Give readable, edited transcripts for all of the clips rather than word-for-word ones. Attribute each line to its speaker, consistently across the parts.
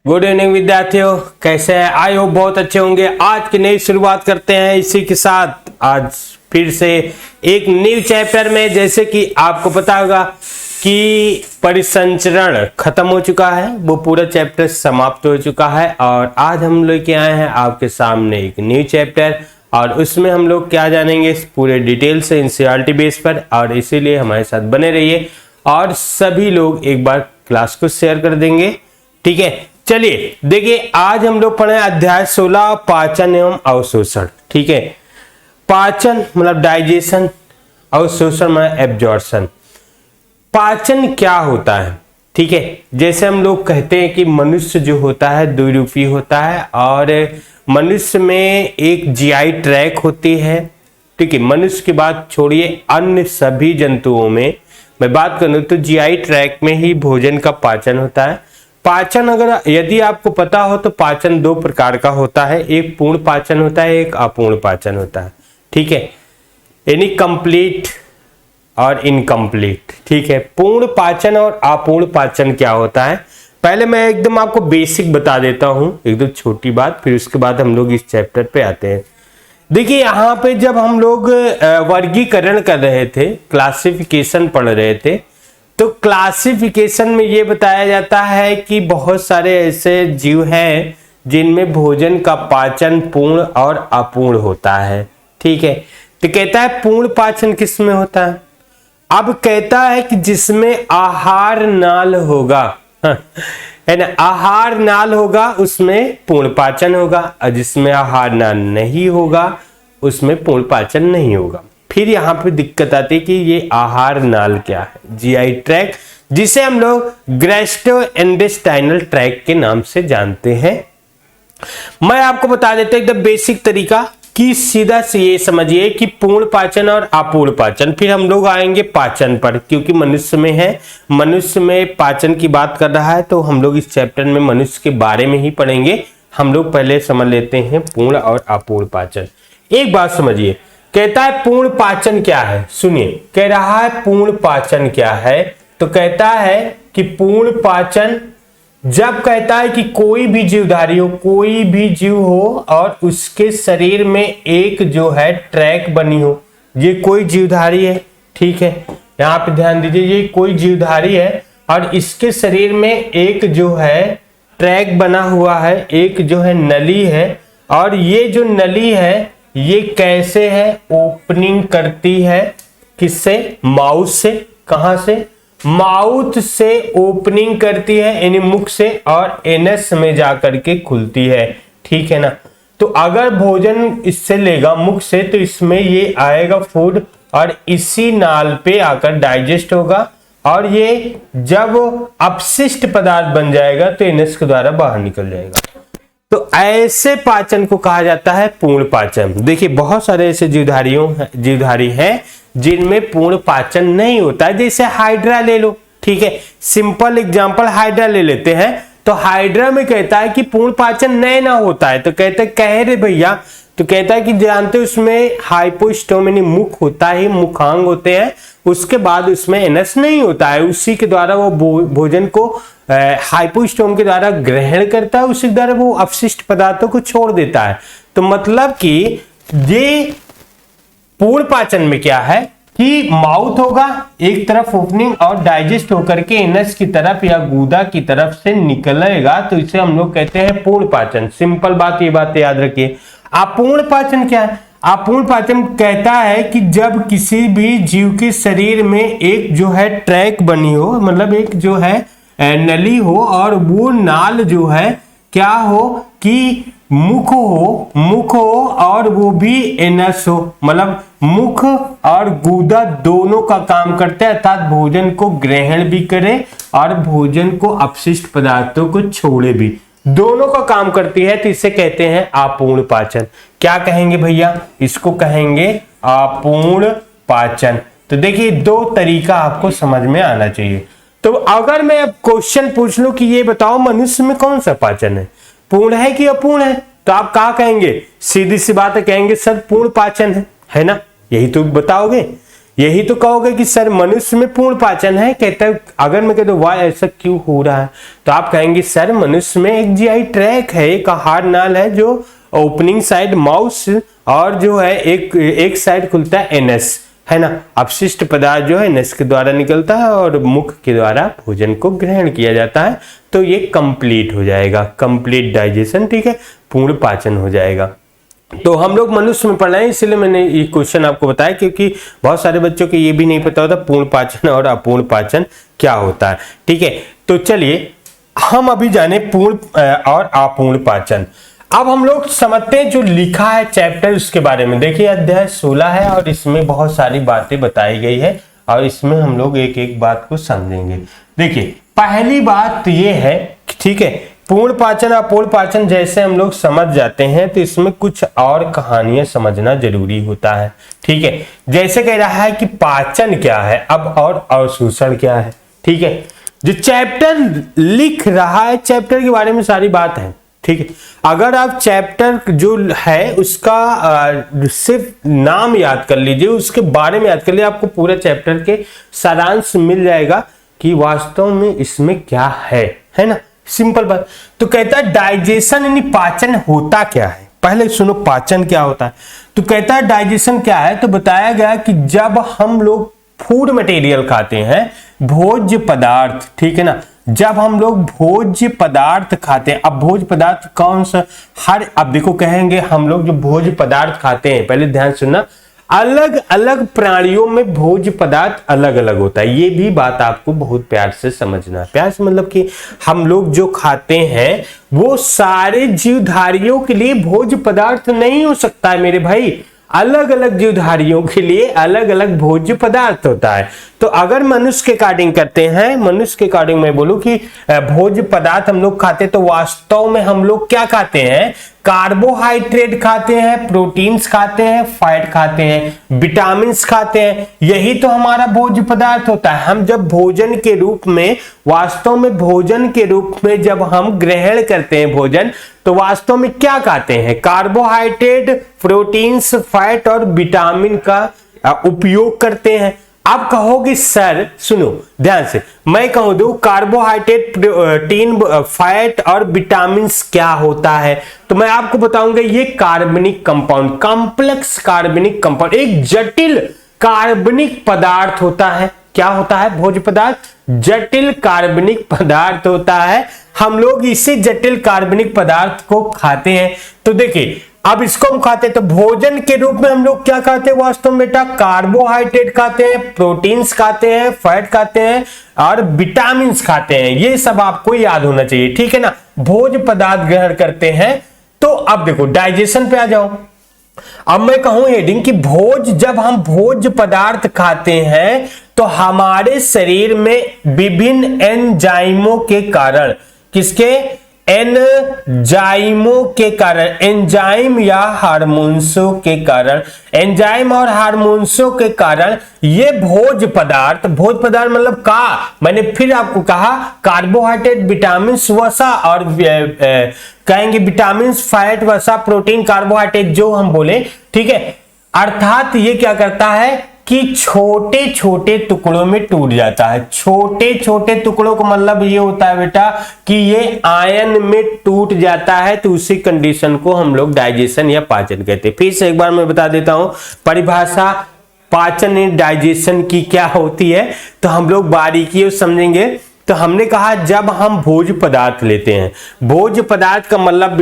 Speaker 1: Good evening विद्यार्थियों, कैसे हैं? आई होप बहुत अच्छे होंगे। आज की नई शुरुआत करते हैं इसी के साथ। आज फिर से एक न्यू चैप्टर में, जैसे कि आपको पता होगा कि परिसंचरण खत्म हो चुका है, वो पूरा चैप्टर समाप्त हो चुका है और आज हम लेके आए हैं आपके सामने एक न्यू चैप्टर और उसमें हम लोग क्या जानेंगे पूरे डिटेल से एनसीईआरटी बेस पर। और इसीलिए हमारे साथ बने रहिए और सभी लोग एक बार क्लास को शेयर कर देंगे, ठीक है। चलिए देखिए, आज हम लोग पढ़े अध्याय 16 पाचन एवं अवशोषण, ठीक है। पाचन मतलब डाइजेशन, अवशोषण मतलब एब्जॉर्प्शन। पाचन क्या होता है, ठीक है। जैसे हम लोग कहते हैं कि मनुष्य जो होता है द्विरूपी होता है और मनुष्य में एक जीआई ट्रैक होती है, ठीक है। मनुष्य की बात छोड़िए, अन्य सभी जंतुओं में मैं बात करूं तो जीआई ट्रैक में ही भोजन का पाचन होता है। पाचन अगर यदि आपको पता हो तो पाचन दो प्रकार का होता है, एक पूर्ण पाचन होता है, एक अपूर्ण पाचन होता है, ठीक है। यानी कंप्लीट और इनकम्प्लीट, ठीक है। पूर्ण पाचन और अपूर्ण पाचन क्या होता है, पहले मैं एकदम आपको बेसिक बता देता हूं, एकदम छोटी बात, फिर उसके बाद हम लोग इस चैप्टर पे आते हैं। देखिए यहाँ पे जब हम लोग वर्गीकरण कर रहे थे, क्लासिफिकेशन पढ़ रहे थे, तो क्लासिफिकेशन में ये बताया जाता है कि बहुत सारे ऐसे जीव हैं जिनमें भोजन का पाचन पूर्ण और अपूर्ण होता है, ठीक है। तो कहता है पूर्ण पाचन किस में होता है। अब कहता है कि जिसमें आहार नाल होगा, है ना, आहार नाल होगा उसमें पूर्ण पाचन होगा और जिसमें आहार नाल नहीं होगा उसमें पूर्ण पाचन नहीं होगा। फिर यहाँ पे दिक्कत आती है कि ये आहार नाल क्या है, जीआई ट्रैक, जिसे हम लोग गैस्ट्रोइंटेस्टाइनल ट्रैक के नाम से जानते हैं। मैं आपको बता देता हूं एकदम बेसिक तरीका कि सीधा से ये समझिए कि पूर्ण पाचन और अपूर्ण पाचन, फिर हम लोग आएंगे पाचन पर, क्योंकि मनुष्य में है, मनुष्य में पाचन की बात कर रहा है तो हम लोग इस चैप्टर में मनुष्य के बारे में ही पढ़ेंगे। हम लोग पहले समझ लेते हैं पूर्ण और अपूर्ण पाचन। एक बात समझिए, कहता है पूर्ण पाचन क्या है, सुनिए, कह रहा है पूर्ण पाचन क्या है, तो कहता है कि पूर्ण पाचन जब कहता है कि कोई भी जीवधारी हो, कोई भी जीव हो और उसके शरीर में एक जो है ट्रैक बनी हो, ये कोई जीवधारी है, ठीक है। यहां पे ध्यान दीजिए, ये कोई जीवधारी है और इसके शरीर में एक जो है ट्रैक बना हुआ है, एक जो है नली है, और ये जो नली है ये कैसे है, ओपनिंग करती है किससे, माउथ से। कहां से, माउथ से ओपनिंग करती है, यानी मुख से, और एनस में जाकर के खुलती है, ठीक है ना। तो अगर भोजन इससे लेगा मुख से तो इसमें ये आएगा फूड और इसी नाल पे आकर डाइजेस्ट होगा और ये जब अपशिष्ट पदार्थ बन जाएगा तो एनस के द्वारा बाहर निकल जाएगा। तो ऐसे पाचन को कहा जाता है पूर्ण पाचन। देखिए बहुत सारे ऐसे जीवधारी हैं जिनमें पूर्ण पाचन नहीं होता है, जैसे हाइड्रा ले लो, ठीक है। सिंपल एग्जांपल हाइड्रा ले लेते हैं, तो हाइड्रा में कहता है कि पूर्ण पाचन नहीं ना होता है, तो कहते कह रहे भैया, तो कहता है कि जानते उसमें हाइपोस्टोम यानी मुख होता है, मुखांग होते हैं, उसके बाद उसमें एनस नहीं होता है, उसी के द्वारा वो भोजन को हाइपोस्टोम के द्वारा ग्रहण करता है, उसी द्वारा वो अपशिष्ट पदार्थों को छोड़ देता है। तो मतलब कि ये पूर्ण पाचन में क्या है कि माउथ होगा, एक तरफ ओपनिंग और डाइजेस्ट होकर के एनस की तरफ या गूदा की तरफ से निकलेगा, तो इसे हम लोग कहते हैं पूर्ण पाचन। सिंपल बात, ये बात याद रखिए। अपूर्ण पाचन क्या है, अपूर्ण पाचन कहता है कि जब किसी भी जीव के शरीर में एक जो है ट्रैक बनी हो, मतलब एक जो है नली हो और वो नाल जो है क्या हो कि मुख हो और वो भी एनस हो, मतलब मुख और गूदा दोनों का काम करते हैं, अर्थात भोजन को ग्रहण भी करे और भोजन को अपशिष्ट पदार्थों को छोड़े भी, दोनों का काम करती है, तो इसे कहते हैं अपूर्ण पाचन। क्या कहेंगे भैया, इसको कहेंगे अपूर्ण पाचन। तो देखिए दो तरीका आपको समझ में आना चाहिए। तो अगर मैं अब क्वेश्चन पूछ लूं कि ये बताओ मनुष्य में कौन सा पाचन है, पूर्ण है कि अपूर्ण है, तो आप क्या कहेंगे, सीधी सी बात है, कहेंगे सर पूर्ण पाचन है ना, यही तो बताओगे। यही तो कहोगे कि सर मनुष्य में पूर्ण पाचन है। कहता है अगर मैं कह दूं वाह ऐसा क्यों हो रहा है, तो आप कहेंगे सर मनुष्य में एक जीआई ट्रैक है, एक आहार नाल है जो ओपनिंग साइड माउस और जो है एक साइड खुलता है एनएस, है ना। अपशिष्ट पदार्थ जो है एनएस के द्वारा निकलता है और मुख के द्वारा भोजन को ग्रहण किया जाता है, तो ये कंप्लीट हो जाएगा, कंप्लीट डाइजेशन, ठीक है, पूर्ण पाचन हो जाएगा। तो हम लोग मनुष्य में पढ़ रहे हैं, इसलिए मैंने ये क्वेश्चन आपको बताया, क्योंकि बहुत सारे बच्चों को ये भी नहीं पता होता पूर्ण पाचन और अपूर्ण पाचन क्या होता है, ठीक है। तो चलिए हम अभी जाने पूर्ण और अपूर्ण पाचन। अब हम लोग समझते हैं जो लिखा है चैप्टर उसके बारे में। देखिए अध्याय 16 है और इसमें बहुत सारी बातें बताई गई है और इसमें हम लोग एक एक बात को समझेंगे। देखिए पहली बात ये है, ठीक है, पूर्ण पाचन अपूर्ण पाचन जैसे हम लोग समझ जाते हैं तो इसमें कुछ और कहानियां समझना जरूरी होता है, ठीक है। जैसे कह रहा है कि पाचन क्या है, अब और अवशोषण क्या है, ठीक है। जो चैप्टर लिख रहा है चैप्टर के बारे में सारी बात है, ठीक है। अगर आप चैप्टर जो है उसका सिर्फ नाम याद कर लीजिए, उसके बारे में याद कर लीजिए, आपको पूरा चैप्टर के सारांश मिल जाएगा कि वास्तव में इसमें क्या है ना, सिंपल बात। तो कहता है डाइजेशन यानी पाचन होता क्या है। पहले सुनो पाचन क्या होता है। तो कहता है डाइजेशन क्या है, तो बताया गया कि जब हम लोग फूड मटेरियल खाते हैं, भोज्य पदार्थ, ठीक है ना, जब हम लोग भोज्य पदार्थ खाते हैं, अब भोज्य पदार्थ कौन सा, अब देखो कहेंगे हम लोग जो भोज्य पदार्थ खाते हैं, पहले ध्यान सुनना, अलग अलग प्राणियों में भोज्य पदार्थ अलग अलग होता है। ये भी बात आपको बहुत प्यार से समझना है। प्यार से मतलब कि हम लोग जो खाते हैं वो सारे जीवधारियों के लिए भोज्य पदार्थ नहीं हो सकता है मेरे भाई, अलग अलग जीवधारियों के लिए अलग अलग भोज्य पदार्थ होता है। तो अगर मनुष्य के अकॉर्डिंग करते हैं, मनुष्य के अकॉर्डिंग मैं बोलूं कि भोज्य पदार्थ हम लोग खाते हैं, तो वास्तव में हम लोग क्या खाते हैं, कार्बोहाइड्रेट खाते हैं, प्रोटीन्स खाते हैं, फैट खाते हैं, विटामिन्स खाते हैं, यही तो हमारा भोज्य पदार्थ होता है। हम जब भोजन के रूप में, वास्तव में भोजन के रूप में जब हम ग्रहण करते हैं भोजन, तो वास्तव में क्या खाते हैं, कार्बोहाइड्रेट, प्रोटीन्स, फैट और विटामिन का उपयोग करते हैं। आप कहोगे सर सुनो ध्यान से, मैं कहूं दो कार्बोहाइड्रेट, प्रोटीन, फैट और विटामिन क्या होता है, तो मैं आपको बताऊंगा ये कार्बनिक कंपाउंड, कॉम्प्लेक्स कार्बनिक कंपाउंड, एक जटिल कार्बनिक पदार्थ होता है। क्या होता है भोज्य पदार्थ, जटिल कार्बनिक पदार्थ होता है। हम लोग इसी जटिल कार्बनिक पदार्थ को खाते हैं। तो देखिए अब इसको हम खाते हैं, तो भोजन के रूप में हम लोग क्या खाते हैं वास्तव में बेटा, कार्बोहाइड्रेट खाते हैं, प्रोटीन्स खाते हैं, फैट खाते हैं और विटामिन खाते हैं। ये सब आपको याद होना चाहिए, ठीक है ना, भोज्य पदार्थ ग्रहण करते हैं। तो अब देखो डाइजेशन पे आ जाओ। अब मैं कहूं हेडिंग कि जब हम भोज्य पदार्थ खाते हैं तो हमारे शरीर में विभिन्न एंजाइमों के कारण, किसके, एंजाइमों के कारण, एंजाइम या हार्मोन्सों के कारण, एंजाइम और हार्मोन्सों के कारण ये भोज्य पदार्थ मतलब का, मैंने फिर आपको कहा कार्बोहाइड्रेट, विटामिन, वसा और कहेंगे विटामिन, फैट, वसा, प्रोटीन, कार्बोहाइड्रेट जो हम बोले, ठीक है। अर्थात ये क्या करता है कि छोटे छोटे टुकड़ों में टूट जाता है। छोटे छोटे टुकड़ों का मतलब ये होता है बेटा कि ये आयन में टूट जाता है, तो उसी कंडीशन को हम लोग डाइजेशन या पाचन कहते हैं। फिर से एक बार मैं बता देता हूं परिभाषा पाचन एंड डाइजेशन की क्या होती है, तो हम लोग बारीकी से समझेंगे। तो हमने कहा जब हम भोज्य पदार्थ लेते हैं, भोज्य पदार्थ का मतलब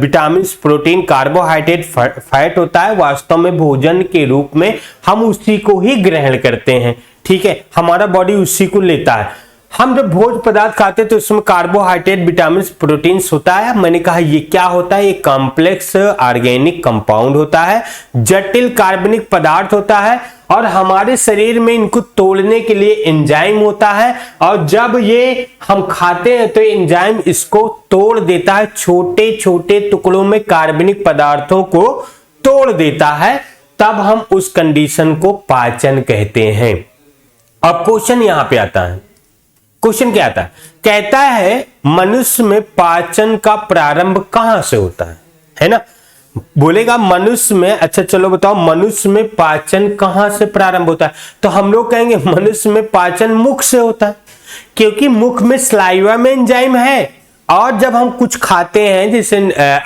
Speaker 1: विटामिन, प्रोटीन, कार्बोहाइड्रेट, फैट होता है। वास्तव में भोजन के रूप में हम उसी को ही ग्रहण करते हैं, ठीक है, हमारा बॉडी उसी को लेता है। हम जब भोज्य पदार्थ खाते हैं तो इसमें कार्बोहाइड्रेट, विटामिन, प्रोटीन्स होता है। मैंने कहा ये क्या होता है, ये कॉम्प्लेक्स ऑर्गेनिक कंपाउंड होता है, जटिल कार्बनिक पदार्थ होता है और हमारे शरीर में इनको तोड़ने के लिए एंजाइम होता है। और जब ये हम खाते हैं तो एंजाइम इसको तोड़ देता है, छोटे छोटे टुकड़ों में कार्बनिक पदार्थों को तोड़ देता है, तब हम उस कंडीशन को पाचन कहते हैं। अब क्वेश्चन यहां पे आता है, क्वेश्चन क्या आता है, कहता है मनुष्य में पाचन का प्रारंभ कहां से होता है ना। बोलेगा मनुष्य में, अच्छा चलो बताओ मनुष्य में पाचन कहां से प्रारंभ होता है? तो हम लोग कहेंगे मनुष्य में पाचन मुख से होता है, क्योंकि मुख में सलाइवा में एंजाइम है। और जब हम कुछ खाते हैं, जैसे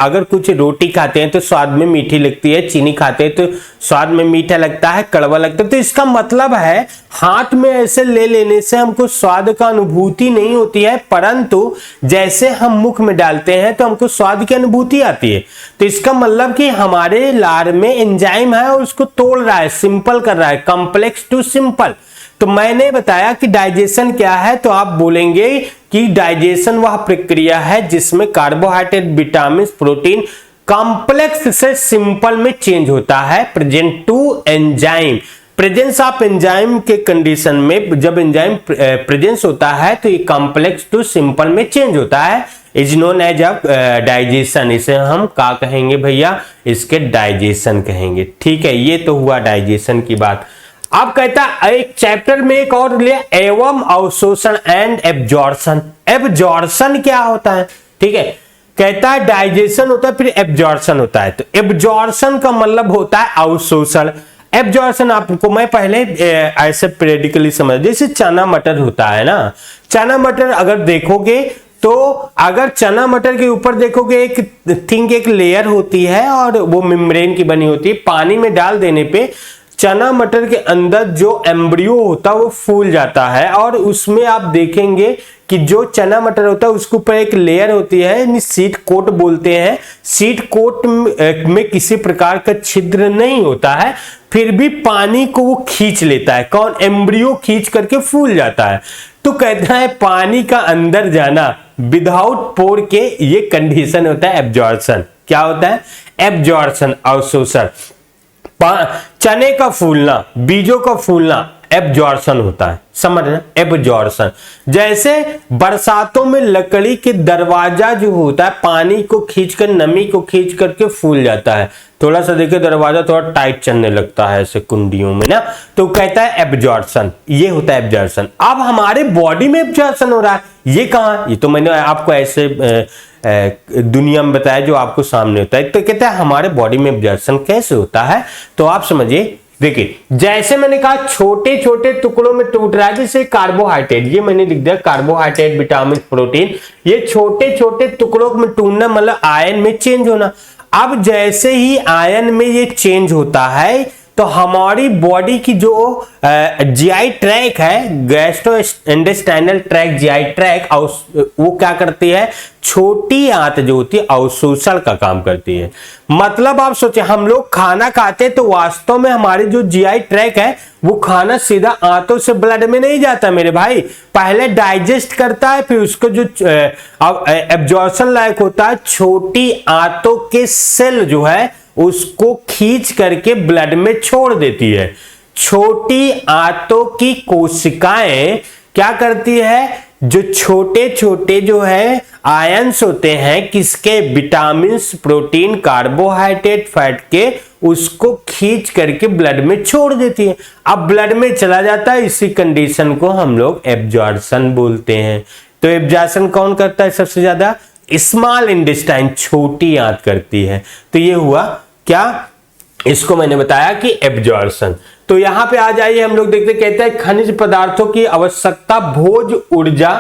Speaker 1: अगर कुछ रोटी खाते हैं तो स्वाद में मीठी लगती है, चीनी खाते हैं तो स्वाद में मीठा लगता है, कड़वा लगता है। तो इसका मतलब है हाथ में ऐसे ले लेने से हमको स्वाद का अनुभूति नहीं होती है, परंतु जैसे हम मुख में डालते हैं तो हमको स्वाद की अनुभूति आती है। तो इसका मतलब कि हमारे लार में एंजाइम है और उसको तोड़ रहा है, सिंपल कर रहा है, कॉम्प्लेक्स टू सिंपल। तो मैंने बताया कि डाइजेशन क्या है, तो आप बोलेंगे कि डाइजेशन वह प्रक्रिया है जिसमें कार्बोहाइड्रेट, विटामिन, प्रोटीन कॉम्प्लेक्स से सिंपल में चेंज होता है, present to enzyme. Presence of enzyme के कंडीशन में जब एंजाइम प्रेजेंस होता है तो ये कॉम्प्लेक्स टू सिंपल में चेंज होता है, is known as a digestion. इसे हम क्या कहेंगे भैया? इसके डाइजेशन कहेंगे। ठीक है, ये तो हुआ डाइजेशन की बात। अब कहता है एक चैप्टर में एक और लिया, एवं अवशोषण एंड एब्जॉर्प्शन। एब्जॉर्प्शन क्या होता है? ठीक है, कहता है डाइजेशन होता है फिर एब्जॉर्प्शन होता है। तो एब्जॉर्प्शन का मतलब होता है अवशोषण। एब्जॉर्प्शन आपको मैं पहले ऐसे प्रेडिकली समझ, जैसे चना मटर होता है ना, चना मटर अगर देखोगे तो अगर चना मटर के ऊपर देखोगे एक थिंक एक लेयर होती है और वो मेम्ब्रेन की बनी होती है। पानी में डाल देने पे चना मटर के अंदर जो एम्ब्रियो होता है वो फूल जाता है और उसमें आप देखेंगे कि जो चना मटर होता है उसके ऊपर एक लेयर होती है, सीड कोट बोलते हैं। सीड कोट में किसी प्रकार का छिद्र नहीं होता है, फिर भी पानी को वो खींच लेता है। कौन? एम्ब्रियो खींच करके फूल जाता है। तो कहता है पानी का अंदर जाना विदाउट पोर के, ये कंडीशन होता है एब्जॉर्प्शन। क्या होता है? एब्जॉर्प्शन, अवशोषण। चने का फूलना, बीजों का फूलना एब्जॉर्प्शन होता है, समझ रहे? एब्जॉर्प्शन। जैसे बरसातों में लकड़ी के दरवाजा जो होता है पानी को खींचकर, नमी को खींच करके फूल जाता है। थोड़ा सा देखिए दरवाजा थोड़ा टाइट चलने लगता है ऐसे कुंडियों में ना, तो कहता है एब्जॉर्प्शन। ये होता है एब्जॉर्प्शन। अब हमारे बॉडी में एब्जॉर्प्शन हो रहा है, ये कहां? ये तो मैंने आपको ऐसे दुनिया में बताया जो आपको सामने होता है। तो कहता है हमारे बॉडी में एब्जॉर्प्शन कैसे होता है, तो आप समझिए। देखिए जैसे मैंने कहा छोटे छोटे टुकड़ों में टूट रहा है, जैसे कार्बोहाइड्रेट, ये मैंने लिख दिया कार्बोहाइड्रेट, विटामिन, प्रोटीन, ये छोटे छोटे टुकड़ों में टूटना मतलब आयन में चेंज होना। अब जैसे ही आयन में ये चेंज होता है तो हमारी बॉडी की जो जीआई ट्रैक है, गैस्ट्रोइंटेस्टाइनल ट्रैक, जीआई ट्रैक, वो क्या करती है? छोटी आंत जो होती है अवशोषण का काम करती है। मतलब आप सोचे हम लोग खाना खाते तो वास्तव में हमारी जो जीआई ट्रैक है वो खाना सीधा आंतों से ब्लड में नहीं जाता मेरे भाई, पहले डाइजेस्ट करता है, फिर उसको जो एब्जॉर्प्शन लायक होता है छोटी आंतों के सेल जो है उसको खींच करके ब्लड में छोड़ देती है। छोटी आंतों की कोशिकाएं क्या करती है? जो छोटे छोटे जो है आयंस होते हैं किसके? विटामिन, प्रोटीन, कार्बोहाइड्रेट, फैट के, उसको खींच करके ब्लड में छोड़ देती है। अब ब्लड में चला जाता है, इसी कंडीशन को हम लोग एब्जॉर्प्शन बोलते हैं। तो एब्जॉर्प्शन कौन करता है सबसे ज्यादा? स्मॉल इंटेस्टाइन, छोटी आंत करती है। तो ये हुआ क्या? इसको मैंने बताया कि एब्जॉर्प्शन। तो यहां पे आ जाइए, हम लोग देखते कहते हैं खनिज पदार्थों की आवश्यकता भोज ऊर्जा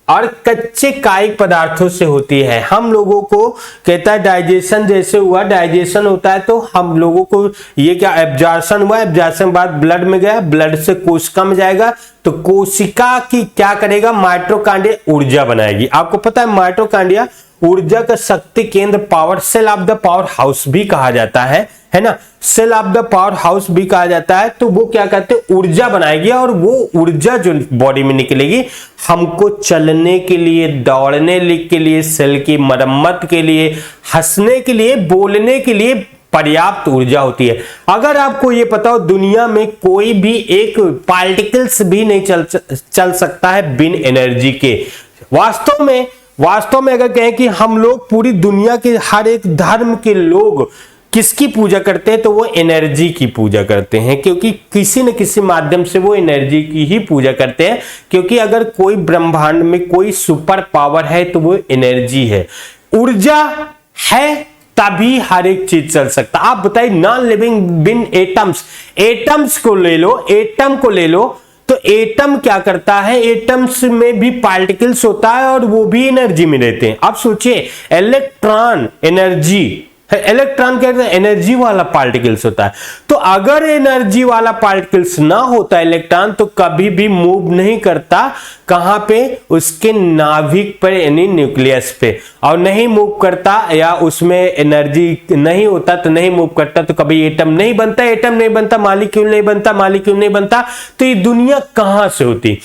Speaker 1: और कच्चे कायिक पदार्थों से होती है। हम लोगों को कहता है डाइजेशन जैसे हुआ, डाइजेशन होता है तो हम लोगों को ये क्या एब्जॉर्प्शन हुआ, एब्जॉर्प्शन बाद ब्लड में गया, ब्लड से कोशिका में जाएगा, तो कोशिका की क्या करेगा? माइटोकॉन्ड्रिया ऊर्जा बनाएगी। आपको पता है माइटोकॉन्ड्रिया ऊर्जा का शक्ति केंद्र, power cell of the power house भी कहा जाता है ना, cell of the power house भी कहा जाता है। तो वो क्या कहते हैं? ऊर्जा बनाएगी और वो ऊर्जा जो बॉडी में निकलेगी हमको चलने के लिए, दौड़ने के लिए, सेल की मरम्मत के लिए, हंसने के लिए, बोलने के लिए पर्याप्त ऊर्जा होती है। अगर आपको ये पता हो दुनिया में कोई भी एक पार्टिकल्स भी नहीं चल सकता है बिन एनर्जी के। वास्तव में अगर कहें कि हम लोग पूरी दुनिया के हर एक धर्म के लोग किसकी पूजा करते हैं, तो वो एनर्जी की पूजा करते हैं, क्योंकि किसी न किसी माध्यम से वो एनर्जी की ही पूजा करते हैं। क्योंकि अगर कोई ब्रह्मांड में कोई सुपर पावर है तो वो एनर्जी है। ऊर्जा है तभी हर एक चीज चल सकता। आप बताइए नॉन लिविंग बिन एटम्स, एटम्स को ले लो, एटम को ले लो, तो एटम क्या करता है, एटम्स में भी पार्टिकल्स होता है और वो भी एनर्जी में रहते हैं। आप सोचिए इलेक्ट्रॉन एनर्जी है, इलेक्ट्रॉन क्या है, एनर्जी वाला पार्टिकल्स होता है। तो अगर एनर्जी वाला पार्टिकल्स ना होता इलेक्ट्रॉन तो कभी भी मूव नहीं करता, कहां पे, उसके नाभिक पर यानी न्यूक्लियस पे, और नहीं मूव करता या उसमें एनर्जी नहीं होता तो नहीं मूव करता तो कभी एटम नहीं बनता, एटम नहीं बनता मॉलिक्यूल नहीं बनता, मॉलिक्यूल नहीं बनता तो ये दुनिया कहां से होती।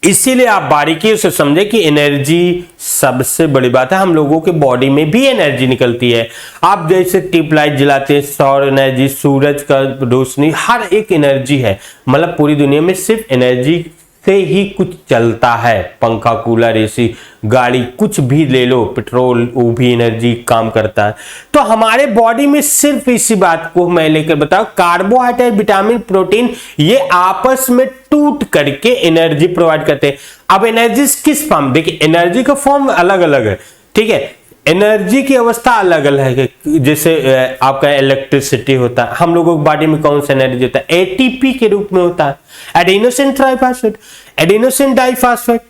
Speaker 1: इसीलिए आप बारीकी से समझे कि एनर्जी सबसे बड़ी बात है। हम लोगों के बॉडी में भी एनर्जी निकलती है। आप जैसे ट्यूबलाइट जलाते हैं, सौर एनर्जी, सूरज का रोशनी, हर एक एनर्जी है। मतलब पूरी दुनिया में सिर्फ एनर्जी से ही कुछ चलता है। पंखा, कूलर, एसी, गाड़ी, कुछ भी ले लो, पेट्रोल, वो भी एनर्जी काम करता है। तो हमारे बॉडी में सिर्फ इसी बात को मैं लेकर बताऊं, कार्बोहाइड्रेट, विटामिन, प्रोटीन, ये आपस में टूट करके एनर्जी प्रोवाइड करते हैं। अब एनर्जी किस फॉर्म, देखिए एनर्जी का फॉर्म अलग अलग है, ठीक है, एनर्जी की अवस्था अलग अलग है। जैसे आपका इलेक्ट्रिसिटी होता है, हम लोगों की बॉडी में कौन सा एनर्जी होता है, एटीपी के रूप में होता है, एडेनोसिन ट्राइफॉस्फेट, एडेनोसिन डाइफॉस्फेट,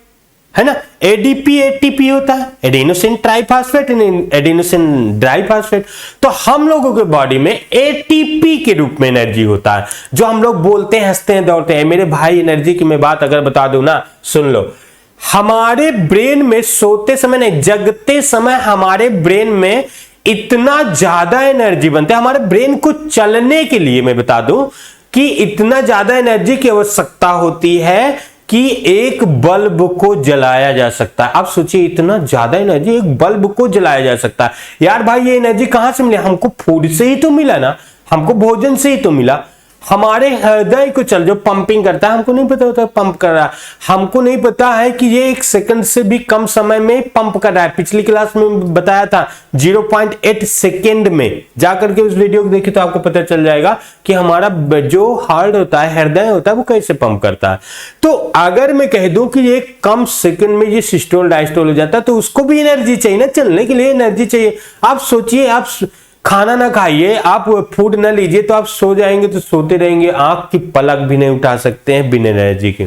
Speaker 1: है ना, एडीपी एटीपी होता है, एडेनोसिन ट्राइफॉस्फेट, एडेनोसिन डाइफॉस्फेट। तो हम लोगों के बॉडी में एटीपी के रूप में एनर्जी होता है, जो हम लोग बोलते हैं, हंसते हैं, दौड़ते हैं। मेरे भाई एनर्जी की मैं बात अगर बता दूं ना, सुन लो, हमारे ब्रेन में सोते समय नहीं, जगते समय हमारे ब्रेन में इतना ज्यादा एनर्जी बनता है। हमारे ब्रेन को चलने के लिए मैं बता दूं कि इतना ज्यादा एनर्जी की आवश्यकता होती है कि एक बल्ब को जलाया जा सकता है। आप सोचिए इतना ज्यादा एनर्जी एक बल्ब को जलाया जा सकता है। यार भाई ये एनर्जी कहां से मिली, हमको फूड से ही तो मिला ना, हमको भोजन से ही तो मिला। हमारे हृदय को चल जो पंपिंग करता है, हमको नहीं पता होता पंप कर रहा है, हमको नहीं पता है कि ये 1 सेकंड से भी कम समय में पंप कर रहा है। पिछली क्लास में बताया था 0.8 सेकंड में, जाकर के उस वीडियो को देखिए तो आपको पता चल जाएगा कि हमारा जो हार्ट होता है, हृदय होता है, वो कैसे पंप करता है। तो अगर मैं कह दूं कि ये कम सेकंड में ये सिस्टोल डायस्टोल हो जाता है तो उसको भी एनर्जी चाहिए ना, चलने के लिए एनर्जी चाहिए। आप सोचिए, आप खाना ना खाइए, आप फूड ना लीजिए तो आप सो जाएंगे, तो सोते रहेंगे, आंख की पलक भी नहीं उठा सकते हैं बिना एनर्जी के।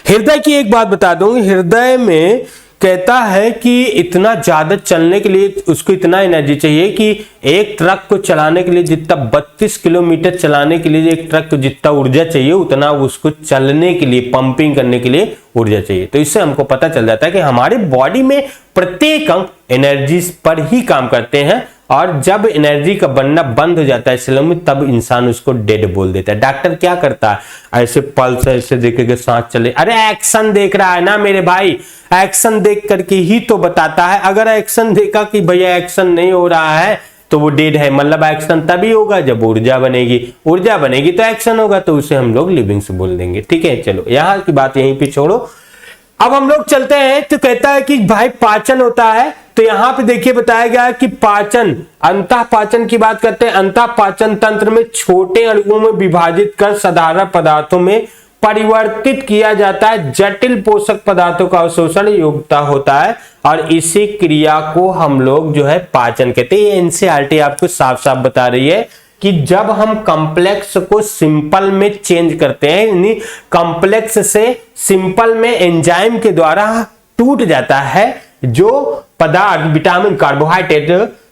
Speaker 1: हृदय की एक बात बता दूं, हृदय में कहता है कि इतना ज्यादा चलने के लिए उसको इतना एनर्जी चाहिए कि एक ट्रक को चलाने के लिए जितना 32 किलोमीटर चलाने के लिए एक ट्रक को जितना ऊर्जा चाहिए उतना उसको चलने के लिए, पंपिंग करने के लिए ऊर्जा चाहिए। तो इससे हमको पता चल जाता है कि हमारे बॉडी में प्रत्येक अंग एनर्जी पर ही काम करते हैं, और जब एनर्जी का बनना बंद हो जाता है सेलों में तब इंसान उसको डेड बोल देता है। डॉक्टर क्या करता है, ऐसे पल्स ऐसे देखेगा, सांस चले, अरे एक्शन देख रहा है ना मेरे भाई, एक्शन देख करके ही तो बताता है। अगर एक्शन देखा कि भैया एक्शन नहीं हो रहा है तो वो डेड है, मतलब एक्शन तभी होगा जब ऊर्जा बनेगी, ऊर्जा बनेगी तो एक्शन होगा, तो उसे हम लोग लिविंग से बोल देंगे। ठीक है, चलो यहाँ की बात यहीं पे छोड़ो, अब हम लोग चलते हैं। तो कहता है कि भाई पाचन होता है, तो यहां पे देखिए बताया गया कि पाचन, अंतः पाचन की बात करते हैं। अंतः पाचन तंत्र में छोटे अणुओं में विभाजित कर साधारण पदार्थों में परिवर्तित किया जाता है। जटिल पोषक पदार्थों का अवशोषण योग्यता होता है और इसी क्रिया को हम लोग जो है पाचन कहते हैं। ये एनसीईआरटी आपको साफ साफ बता रही है कि जब हम कॉम्प्लेक्स को सिंपल में चेंज करते हैं, यानी कॉम्प्लेक्स से सिंपल में एंजाइम के द्वारा टूट जाता है जो पदार्थ, विटामिन, कार्बोहाइड्रेट,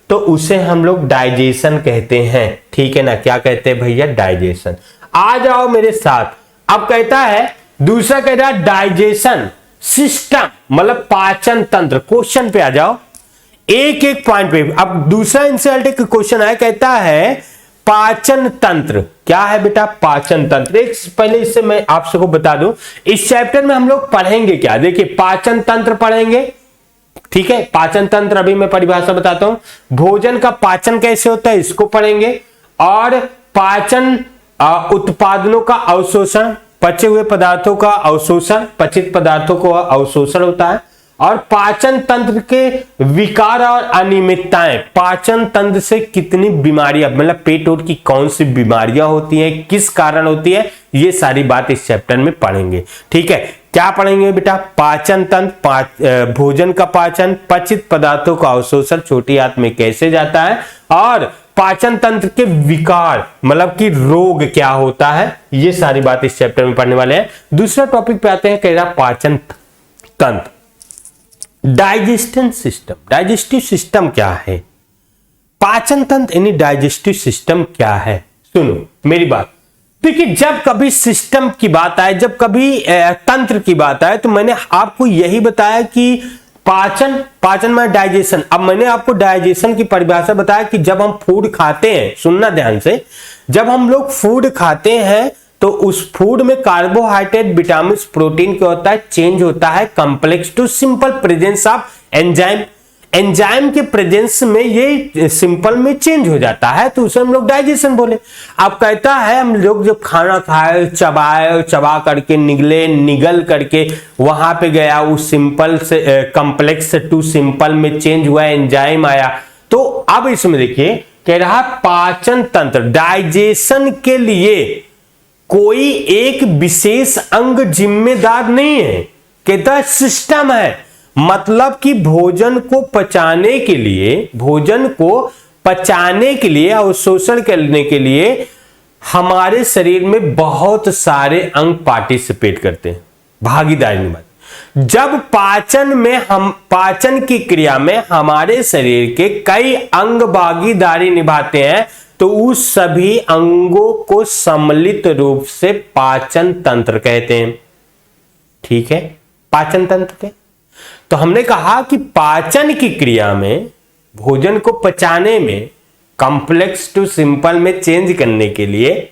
Speaker 1: तो उसे हम लोग डाइजेशन कहते हैं। ठीक है ना, क्या कहते हैं भैया, डाइजेशन। आ जाओ मेरे साथ। अब कहता है दूसरा, कह रहा है डाइजेशन सिस्टम, मतलब पाचन तंत्र। क्वेश्चन पे आ जाओ, एक एक पॉइंट पे। अब दूसरा एनसीईआरटी का क्वेश्चन है, कहता है पाचन तंत्र क्या है बेटा, पाचन तंत्र। एक पहले इससे मैं आप सबको बता दूं, इस चैप्टर में हम लोग पढ़ेंगे क्या, देखिए पाचन तंत्र पढ़ेंगे, ठीक है। पाचन तंत्र अभी मैं परिभाषा बताता हूं, भोजन का पाचन कैसे होता है इसको पढ़ेंगे, और पाचन उत्पादनों का अवशोषण, पचे हुए पदार्थों का अवशोषण, पचित पदार्थों को अवशोषण होता है, और पाचन तंत्र के विकार और अनियमितताएं, पाचन तंत्र से कितनी बीमारियां, मतलब पेट ओट की कौन सी बीमारियां होती हैं, किस कारण होती है, ये सारी बात इस चैप्टर में पढ़ेंगे। ठीक है, क्या पढ़ेंगे बेटा? पाचन तंत्र, भोजन का पाचन, पचित पदार्थों का अवशोषण छोटी आंत में कैसे जाता है, और पाचन तंत्र के विकार मतलब कि रोग क्या होता है, ये सारी बात इस चैप्टर में पढ़ने वाले हैं। दूसरा टॉपिक पे आते हैं, कह रहा पाचन तंत्र, डाइजेस्टिव सिस्टम। डाइजेस्टिव सिस्टम क्या है? पाचन तंत्र यानी डाइजेस्टिव सिस्टम क्या है? सुनो मेरी बात। देखिए, जब कभी सिस्टम की बात आए, जब कभी तंत्र की बात आए, तो मैंने आपको यही बताया कि पाचन में डाइजेशन। अब मैंने आपको डाइजेशन की परिभाषा बताया कि जब हम फूड खाते हैं, सुनना ध्यान से, जब हम लोग फूड खाते हैं तो उस फूड में कार्बोहाइड्रेट, विटामिन, प्रोटीन क्या होता है? चेंज होता है complex to simple presence of enzyme. Enzyme के प्रेजेंस में ये सिंपल में चेंज हो जाता है, तो उसे हम लोग डाइजेशन बोले। अब कहता है हम लोग जब खाना खाए, चबाए, चबा करके निगल करके वहां पे गया, उस सिंपल से कॉम्प्लेक्स टू सिंपल में चेंज हुआ, एंजाइम आया। तो अब इसमें देखिए कह रहा पाचन तंत्र, डाइजेशन के लिए कोई एक विशेष अंग जिम्मेदार नहीं है, कहता सिस्टम है। मतलब कि भोजन को पचाने के लिए, अवशोषण करने के लिए हमारे शरीर में बहुत सारे अंग पार्टिसिपेट करते हैं, भागीदारी निभाते। जब पाचन की क्रिया में हमारे शरीर के कई अंग भागीदारी निभाते हैं, तो उस सभी अंगों को सम्मिलित रूप से पाचन तंत्र कहते हैं। ठीक है, पाचन तंत्र के। तो हमने कहा कि पाचन की क्रिया में, भोजन को पचाने में, कॉम्प्लेक्स टू सिंपल में चेंज करने के लिए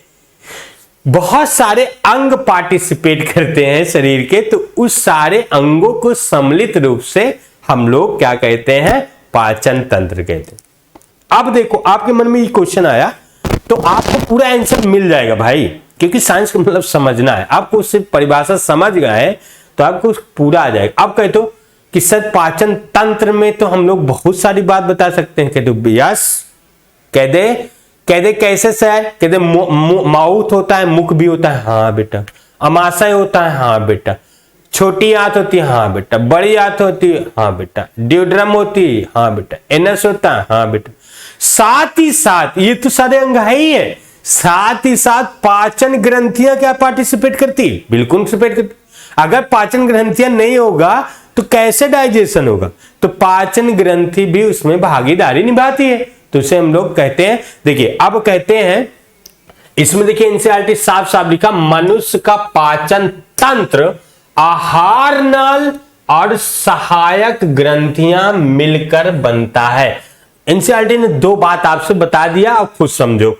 Speaker 1: बहुत सारे अंग पार्टिसिपेट करते हैं शरीर के, तो उस सारे अंगों को सम्मिलित रूप से हम लोग क्या कहते हैं? पाचन तंत्र कहते हैं। अब देखो, आपके मन में ये क्वेश्चन आया तो आपको पूरा आंसर मिल जाएगा भाई, क्योंकि साइंस का मतलब समझना है। आपको सिर्फ परिभाषा समझ गए तो आपको पूरा आ जाएगा। आप कहते हो कि सर पाचन तंत्र में तो हम लोग बहुत सारी बात बता सकते हैं, कहते यस, कह दे कैसे से है? कहते माउथ होता है, मुख भी होता है, हाँ बेटा। अमाशय होता है, हाँ बेटा। छोटी आंत होती है, हाँ बेटा। बड़ी आंत होती है, हाँ बेटा। ड्यूड्रम होती है, हाँ बेटा। एनस होता है, हाँ बेटा। साथ ही साथ ये तो सारे अंग है ही है, साथ ही साथ पाचन ग्रंथियां क्या पार्टिसिपेट करती? बिल्कुल पार्टिसिपेट करती। अगर पाचन ग्रंथियां नहीं होगा तो कैसे डाइजेशन होगा? तो पाचन ग्रंथि भी उसमें भागीदारी निभाती है, तो उसे हम लोग कहते हैं। देखिए अब कहते हैं, इसमें देखिए एनसीईआरटी साफ साफ लिखा, मनुष्य का पाचन तंत्र आहार नाल और सहायक ग्रंथियां मिलकर बनता है। एनसीईआरटी ने दो बात आपसे बता दिया, अब खुद समझो,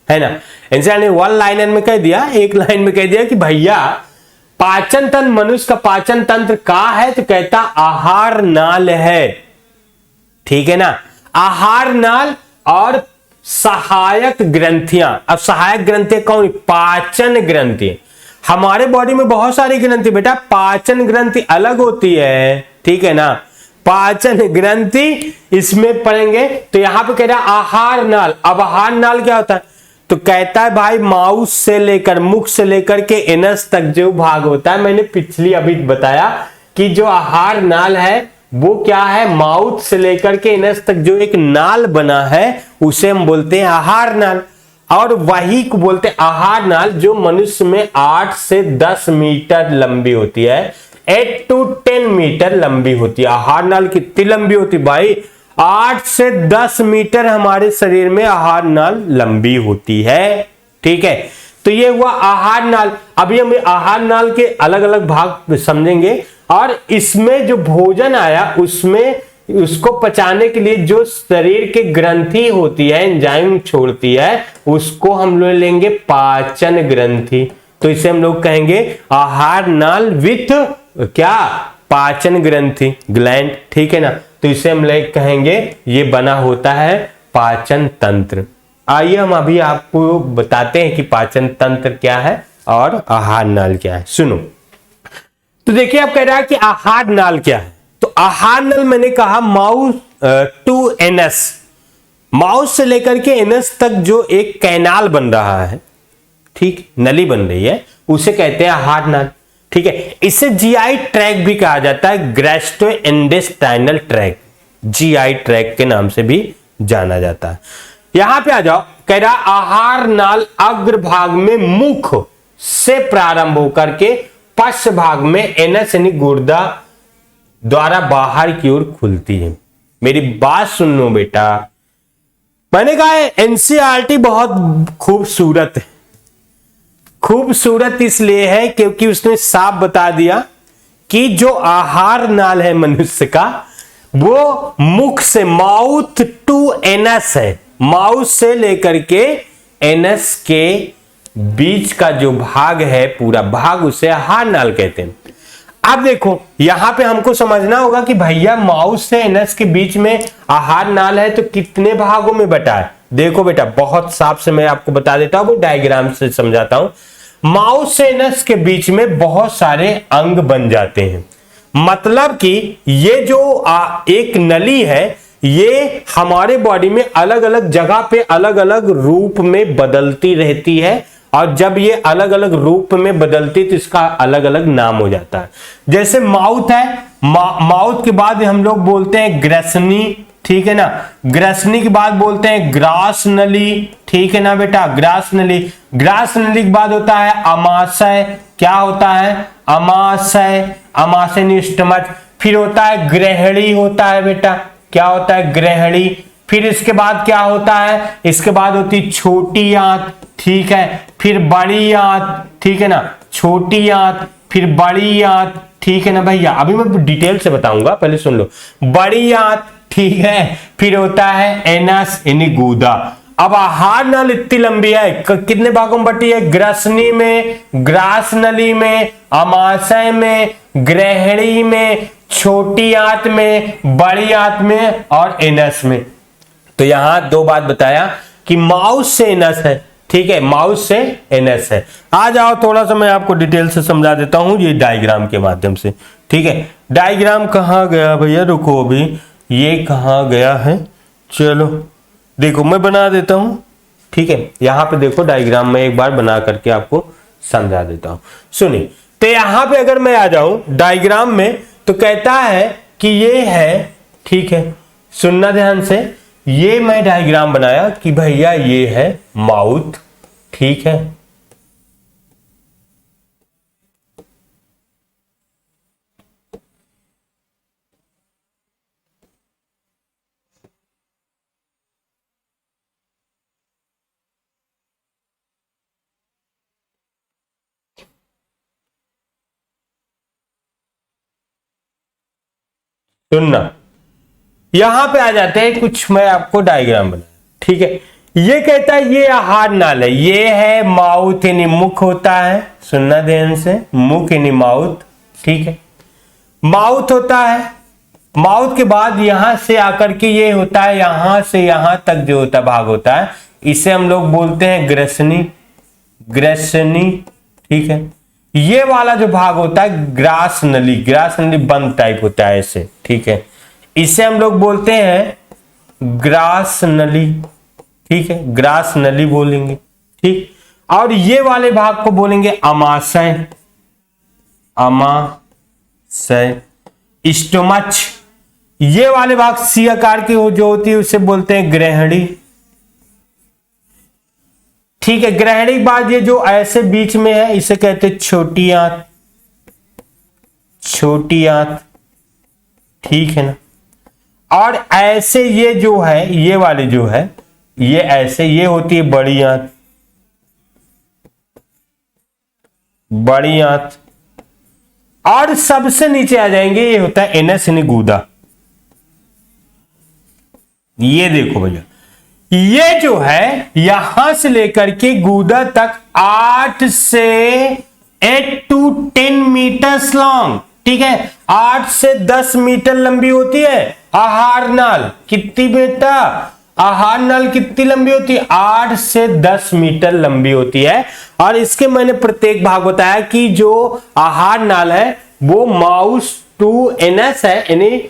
Speaker 1: है ना। एनसीईआरटी ने वन लाइनर में कह दिया, एक लाइन में कह दिया कि भैया पाचन तंत्र, मनुष्य का पाचन तंत्र का है, तो कहता आहार नाल है। ठीक है ना, आहार नाल और सहायक ग्रंथियां। अब सहायक ग्रंथियां कौन? पाचन ग्रंथि। हमारे बॉडी में बहुत सारी ग्रंथि बेटा, पाचन ग्रंथि अलग होती है, ठीक है ना। पाचन ग्रंथि इसमें पढ़ेंगे, तो यहां पे कह रहा आहार नाल। अब आहार नाल क्या होता है? तो कहता है भाई माउस से लेकर, मुख से लेकर के एनस तक जो भाग होता है, मैंने पिछली अभी बताया कि जो आहार नाल है वो क्या है? माउथ से लेकर के एनस तक जो एक नाल बना है उसे हम बोलते हैं आहार नाल। और वही को बोलते हैं आहार नाल जो मनुष्य में 8 से 10 मीटर लंबी होती है, 8 to 10 मीटर लंबी होती है। आहार नाल कितनी लंबी होती भाई? 8 से 10 मीटर हमारे शरीर में आहार नाल लंबी होती है, ठीक है। तो ये हुआ आहार नाल। अभी हम आहार नाल के अलग अलग भाग समझेंगे, और इसमें जो भोजन आया उसमें उसको पचाने के लिए जो शरीर के ग्रंथि होती है, एंजाइम छोड़ती है, उसको हम लोग लेंगे पाचन ग्रंथि। तो इसे हम लोग कहेंगे आहार नाल विथ क्या? पाचन ग्रंथि, ग्लैंड, ठीक है ना। तो इसे हम लोग कहेंगे ये बना होता है पाचन तंत्र। आइए हम अभी आपको बताते हैं कि पाचन तंत्र क्या है और आहार नाल क्या है। सुनो, तो देखिए आप कह रहा है कि आहार नाल क्या है। तो आहार नाल मैंने कहा माउथ टू एनस, माउथ से लेकर के एनस तक जो एक कैनाल बन रहा है, ठीक, नली बन रही है, उसे कहते हैं आहार नाल, ठीक है। इसे जीआई ट्रैक भी कहा जाता है, गैस्ट्रोइंटेस्टाइनल ट्रैक, जीआई ट्रैक के नाम से भी जाना जाता है। यहां पे आ जाओ, कह रहा आहार नाल अग्रभाग में मुख से प्रारंभ होकर के पश्च भाग में एनस यानी गुर्दा द्वारा बाहर की ओर खुलती है। मेरी बात सुन लो बेटा, मैंने कहा है एनसीईआरटी बहुत खूबसूरत है। खूबसूरत इसलिए है क्योंकि उसने साफ बता दिया कि जो आहार नाल है मनुष्य का, वो मुख से, माउथ टू एनस है, माउथ से लेकर के एनस के बीच का जो भाग है, पूरा भाग, उसे आहार नाल कहते हैं। अब देखो यहां पे हमको समझना होगा कि भैया माउथ से एनस के बीच में आहार नाल है तो कितने भागों में बटा है। देखो बेटा बहुत साफ से मैं आपको बता देता हूं, वो डायग्राम से समझाता हूं। माउथ से एनस के बीच में बहुत सारे अंग बन जाते हैं, मतलब कि ये जो एक नली है, ये हमारे बॉडी में अलग अलग जगह पे अलग अलग रूप में बदलती रहती है, और जब ये अलग अलग रूप में बदलती तो इसका अलग अलग नाम हो जाता है। जैसे माउथ है, माउथ के बाद हम लोग बोलते हैं ग्रसनी, ठीक है ना। ग्रसनी के बाद बोलते हैं ग्रास नली, ठीक है ना बेटा, ग्रास नली। ग्रास नली के बाद होता है अमाशय, क्या होता है, अमाशय, अमाशय स्टमक। फिर होता है ग्रहणी, होता है बेटा, क्या होता है, ग्रहणी। फिर इसके बाद क्या होता है, इसके बाद होती छोटी आंत, ठीक है, फिर बड़ी आंत, ठीक है ना, छोटी आंत, फिर बड़ी आंत, ठीक है ना भैया। अभी मैं डिटेल से बताऊंगा, पहले सुन लो। बड़ी आंत, ठीक है, फिर होता है एनस यानी गूदा। अब आहार नाल इतनी लंबी है, कितने भागों में बटी है, ग्रसनी में, ग्रास नली में, अमाशय में, ग्रहणी में, छोटी आंत में, बड़ी आंत में और एनस में। तो यहां दो बात बताया कि माउथ से एनस है, ठीक है, माउथ से एनस है। आ जाओ थोड़ा सा मैं आपको डिटेल से समझा देता हूं ये डायग्राम के माध्यम से, ठीक है। डायग्राम कहां गया भैया, रुको अभी, ये कहां गया है, चलो देखो मैं बना देता हूं, ठीक है। यहां पे देखो डायग्राम में एक बार बना करके आपको समझा देता हूं, सुनिए। तो यहां पे अगर मैं आ जाऊं डायग्राम में, तो कहता है कि ये है, ठीक है, सुनना ध्यान से, ये मैं डायग्राम बनाया कि भैया ये है माउथ, ठीक है, सुनना। यहां पे आ जाते हैं कुछ, मैं आपको डायग्राम बना, ठीक है। ये कहता है ये आहार नाल है, ये है माउथ यानी मुख होता है, सुनना ध्यान से, मुख यानी माउथ, ठीक है, माउथ होता है। माउथ के बाद यहां से आकर के ये होता है, यहां से यहां तक जो होता भाग होता है, इसे हम लोग बोलते हैं ग्रसनी, ग्रसनी, ठीक है। ये वाला जो भाग होता है ग्रास नली, ग्रास नली बंद टाइप होता है ऐसे, ठीक है, इसे हम लोग बोलते हैं ग्रास नली, ठीक है, ग्रास नली बोलेंगे, ठीक। और ये वाले भाग को बोलेंगे अमाशय, अमाशय, स्टोमच। ये वाले भाग सी आकार की जो होती है उसे बोलते हैं ग्रहणी, ठीक है। ग्रहणी के बाद ये जो ऐसे बीच में है इसे कहते हैं छोटी आंत, छोटी आंत, ठीक है ना। और ऐसे ये जो है, ये वाले जो है, ये ऐसे, ये होती है बड़ी आंत, बड़ी आंत। और सबसे नीचे आ जाएंगे, ये होता है एनस यानी गूदा। ये देखो भैया, ये जो है यहां से लेकर के गूदा तक 8 से 8 to 10 मीटर्स लॉन्ग, ठीक है, 8 से 10 मीटर लंबी होती है आहार नाल। कितनी बेटा, आहार नाल कितनी लंबी होती है, 8 से 10 मीटर लंबी होती है। और इसके मैंने प्रत्येक भाग बताया कि जो आहार नाल है वो माउथ टू एनस है, यानी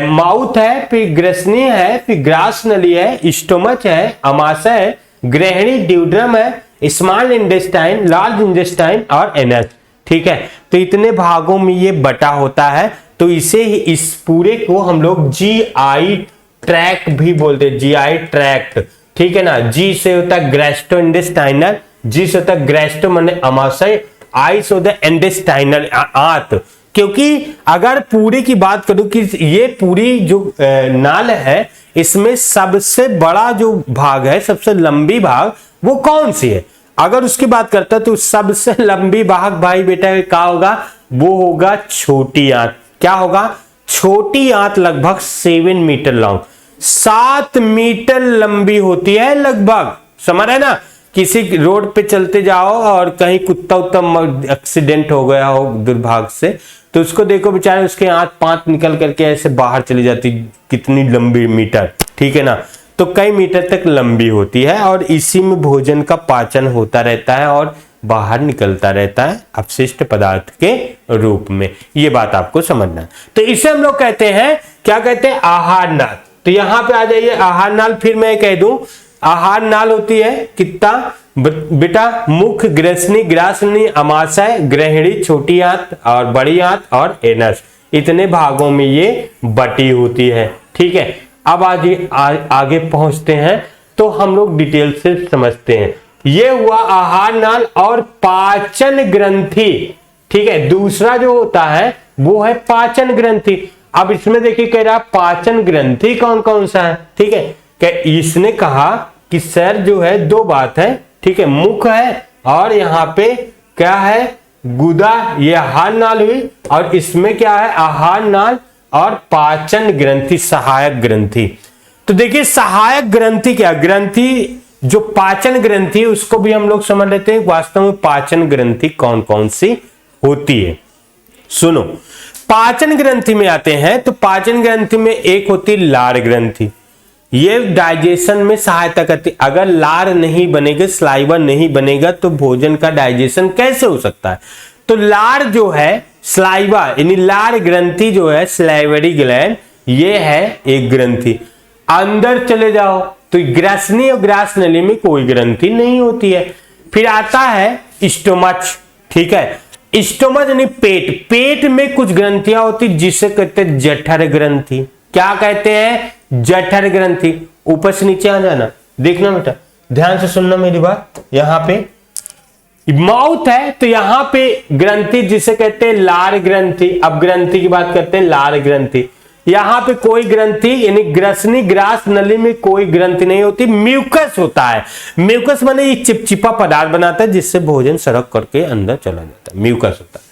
Speaker 1: माउथ है, फिर ग्रसनी है, फिर ग्रास नली है, स्टोमच है, अमाशय है, ग्रहणी, ड्यूड्रम है, स्मॉल इंटेस्टाइन, लार्ज इंटेस्टाइन और एनस, ठीक है। तो इतने भागों में ये बटा होता है। तो इसे ही, इस पूरे को हम लोग GI ट्रैक्ट भी बोलते हैं, GI ट्रैक्ट, ठीक है ना। G से होता है गैस्ट्रोइंटेस्टाइनल, G से होता है गैस्ट्रो माने आमाशय, I से होता है इंटेस्टाइनल आंत। क्योंकि अगर पूरी की बात करूं कि ये पूरी जो नाल है, इसमें सबसे बड़ा जो भाग है, सबसे लंबी भाग वो कौन सी है, अगर उसकी बात करता है तो सबसे लंबी भाग भाई बेटा क्या होगा, वो होगा छोटी आंत। क्या होगा, छोटी आंत लगभग 7 मीटर लॉन्ग, 7 मीटर लंबी होती है लगभग। समझ रहे ना, किसी रोड पे चलते जाओ और कहीं कुत्ता उत्ता एक्सीडेंट हो गया हो दुर्भाग्य से, तो उसको देखो बेचारे, उसके आंत पांत निकल करके ऐसे बाहर चली जाती, कितनी लंबी मीटर, ठीक है ना। तो कई मीटर तक लंबी होती है और इसी में भोजन का पाचन होता रहता है और बाहर निकलता रहता है अपशिष्ट पदार्थ के रूप में। ये बात आपको समझना है। तो इसे हम लोग कहते हैं, क्या कहते हैं, आहार नाल। तो यहां पे आ जाइए, आहार नाल फिर मैं कह दूं, आहार नाल होती है कितना बेटा, मुख, ग्रसनी, ग्रासनी, आमाशय, ग्रहणी, छोटी आंत और बड़ी आंत और एनस, इतने भागों में ये बटी होती है, ठीक है। अब आगे पहुंचते हैं तो हम लोग डिटेल से समझते हैं। ये हुआ आहार नाल और पाचन ग्रंथि, ठीक है। दूसरा जो होता है वो है पाचन ग्रंथि। अब इसमें देखिए कह रहा पाचन ग्रंथि कौन कौन सा है, ठीक है। इसने कहा कि सर जो है दो बात है, ठीक है, मुख है और यहाँ पे क्या है, गुदा, ये आहार नाल हुई, और इसमें क्या है, आहार नाल और पाचन ग्रंथि, सहायक ग्रंथि। तो देखिए सहायक ग्रंथि क्या, ग्रंथि जो पाचन ग्रंथि उसको भी हम लोग समझ लेते हैं वास्तव में पाचन ग्रंथि कौन कौन सी होती है। सुनो, पाचन ग्रंथि में आते हैं तो पाचन ग्रंथि में एक होती लार ग्रंथि, ये डाइजेशन में सहायता करती। अगर लार नहीं बनेगा, स्लाइवा नहीं बनेगा तो भोजन का डाइजेशन कैसे हो सकता है। तो लार जो है, स्लाइवा यानी लार ग्रंथि जो है, स्लाइवरी ग्लैंड, ये है एक ग्रंथि। अंदर चले जाओ तो ग्रासनी और ग्रास नली में कोई ग्रंथि नहीं होती है। फिर आता है स्टोमच, ठीक है। स्टोमच यानी पेट, पेट में कुछ ग्रंथियां होती जिसे कहते हैं जठर ग्रंथि। क्या कहते हैं, जठर ग्रंथि। ऊपर से नीचे आ जाना, देखना बेटा, ध्यान से सुनना मेरी बात। यहां पे माउथ है तो यहां पे ग्रंथि जिसे कहते हैं लार ग्रंथि। अब ग्रंथि की बात करते हैं, लार ग्रंथि। यहां पे कोई ग्रंथि यानी ग्रसनी ग्रास नली में कोई ग्रंथि नहीं होती, म्यूकस होता है। म्यूकस माने ये चिपचिपा पदार्थ बनाता है जिससे भोजन सड़क करके अंदर चला जाता है, म्यूकस होता है।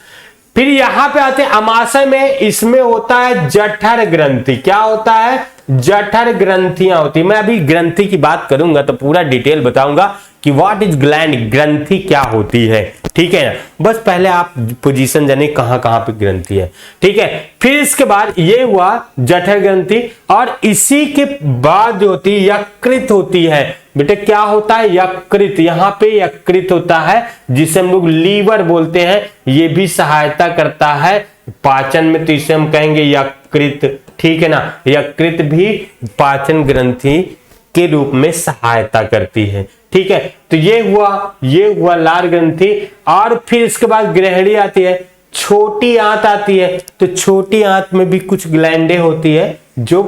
Speaker 1: फिर यहां पे आते हैं अमाशय में, इसमें होता है जठर ग्रंथि। क्या होता है, जठर ग्रंथियां होती है। मैं अभी ग्रंथि की बात करूंगा तो पूरा डिटेल बताऊंगा कि व्हाट इज ग्लैंड, ग्रंथि क्या होती है, ठीक है ना। बस पहले आप पोजीशन जाने कहां कहां पे ग्रंथि है, ठीक है। फिर इसके बाद ये हुआ जठर ग्रंथि, और इसी के बाद जो होती है यकृत होती है। बेटे क्या होता है, यकृत, यहां पे यकृत होता है जिसे हम लोग लीवर बोलते हैं। ये भी सहायता करता है पाचन में, तो इसे हम कहेंगे यकृत, ठीक है ना। यकृत भी पाचन ग्रंथि के रूप में सहायता करती है, ठीक है। तो ये हुआ लार ग्रंथि। और फिर इसके बाद ग्रहणी आती है, छोटी आंत आती है। तो छोटी आंत में भी कुछ ग्लैंडे होती है जो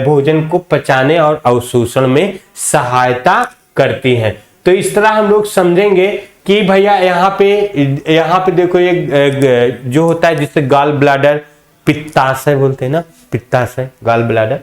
Speaker 1: भोजन को पचाने और अवशोषण में सहायता करती हैं। तो इस तरह हम लोग समझेंगे कि भैया यहाँ पे देखो एक जो होता है जिससे गाल ब्लाडर, पित्ताशय बोलते हैं ना, पित्ताशय, गाल ब्लाडर।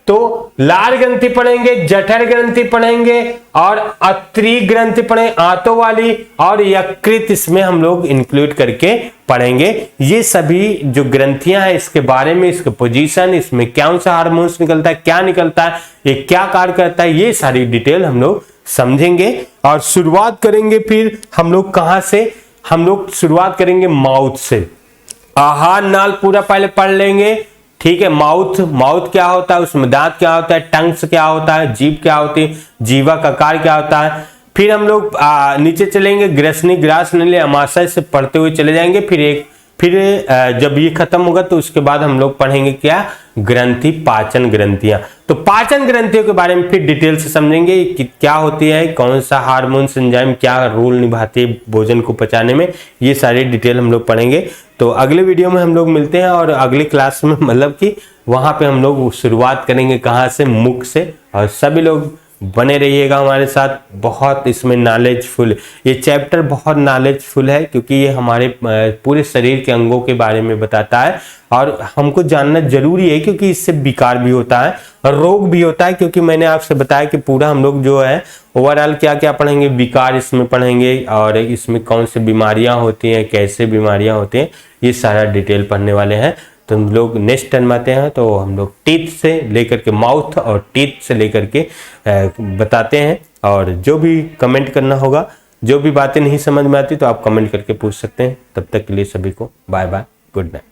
Speaker 1: तो लार ग्रंथि पढ़ेंगे, जठर ग्रंथि पढ़ेंगे और अत्री ग्रंथि पढ़ेंगे, आंतों वाली, और यकृत इसमें हम लोग इंक्लूड करके पढ़ेंगे। ये सभी जो ग्रंथियां हैं इसके बारे में, इसके पोजीशन, इसमें कौन सा हार्मोन्स निकलता है, क्या निकलता है, ये क्या कार्य करता है, ये सारी डिटेल हम लोग समझेंगे। और शुरुआत करेंगे फिर हम लोग कहां से, हम लोग शुरुआत करेंगे माउथ से। आहार नाल पूरा पहले पढ़ लेंगे, ठीक है। माउथ क्या होता है, उसमें दांत क्या होता है, टंग्स क्या होता है, जीभ क्या होती है, जीवा का कार्य क्या होता है। फिर हम लोग नीचे चलेंगे, ग्रसनी ग्रास नली अमाशय से पढ़ते हुए चले जाएंगे। फिर जब ये खत्म होगा तो उसके बाद हम लोग पढ़ेंगे क्या, ग्रंथि, पाचन ग्रंथियां। तो पाचन ग्रंथियों के बारे में फिर डिटेल से समझेंगे कि क्या होती है, कौन सा हार्मोन एंजाइम क्या रोल निभाती है भोजन को पचाने में, ये सारी डिटेल हम लोग पढ़ेंगे। तो अगले वीडियो में हम लोग मिलते हैं और अगली क्लास में मतलब कि वहाँ पे हम लोग शुरुआत करेंगे कहाँ से, मुख से। और सभी लोग बने रहिएगा हमारे साथ। बहुत इसमें नॉलेजफुल, ये चैप्टर बहुत नॉलेजफुल है क्योंकि ये हमारे पूरे शरीर के अंगों के बारे में बताता है और हमको जानना जरूरी है क्योंकि इससे विकार भी होता है और रोग भी होता है। क्योंकि मैंने आपसे बताया कि पूरा हम लोग जो है ओवरऑल क्या क्या पढ़ेंगे, विकार इसमें पढ़ेंगे और इसमें कौन सी बीमारियां होती हैं, कैसे बीमारियां होती हैं, ये सारा डिटेल पढ़ने वाले हैं। तो हम लोग नेक्स्ट टाइम आते हैं तो हम लोग टीथ से लेकर के, माउथ और टीथ से लेकर के बताते हैं। और जो भी कमेंट करना होगा, जो भी बातें नहीं समझ में आती तो आप कमेंट करके पूछ सकते हैं। तब तक के लिए सभी को बाय बाय, गुड नाइट।